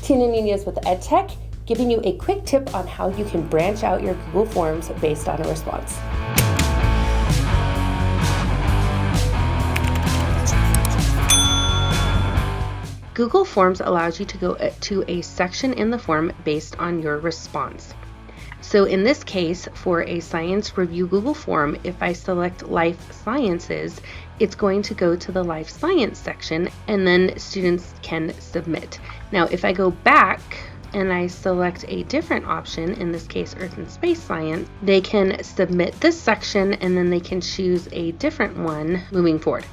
Tina Nunez with EdTech, giving you a quick tip on how you can branch out your Google Forms based on a response. Google Forms allows you to go to a section in the form based on your response. So in this case, for a science review Google form, if I select life sciences, it's going to go to the life science section, and then students can submit. Now, if I go back and I select a different option, in this case Earth and Space Science, they can submit this section and then they can choose a different one moving forward.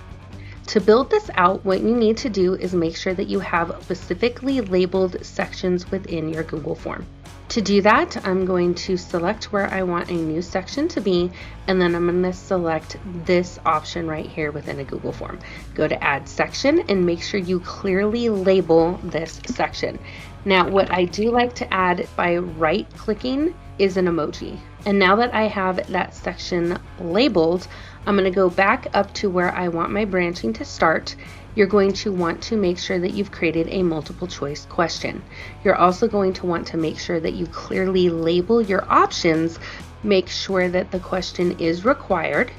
To build this out, what you need to do is make sure that you have specifically labeled sections within your Google form. To do that, I'm going to select where I want a new section to be, and then I'm going to select this option right here within a Google form. Go to Add Section and make sure you clearly label this section. Now, what I do like to add by right-clicking is an emoji. And now that I have that section labeled, I'm going to go back up to where I want my branching to start. You're going to want to make sure that you've created a multiple choice question. You're also going to want to make sure that you clearly label your options, make sure that the question is required,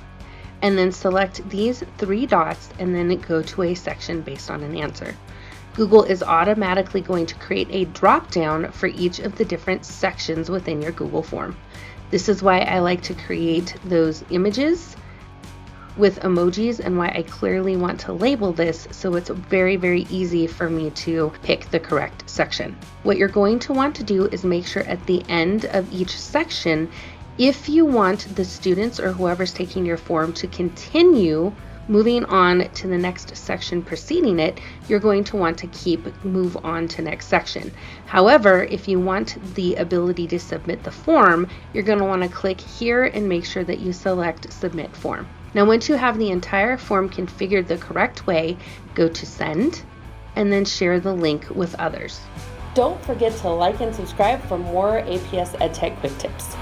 and then select these 3 dots and then go to a section based on an answer. Google is automatically going to create a drop-down for each of the different sections within your Google form. This is why I like to create those images with emojis and why I clearly want to label this so it's very, very easy for me to pick the correct section. What you're going to want to do is make sure at the end of each section, if you want the students or whoever's taking your form to continue moving on to the next section preceding it, you're going to want to move on to next section. However, if you want the ability to submit the form, you're going to want to click here and make sure that you select Submit Form. Now, once you have the entire form configured the correct way, go to Send and then share the link with others. Don't forget to like and subscribe for more APS EdTech quick tips.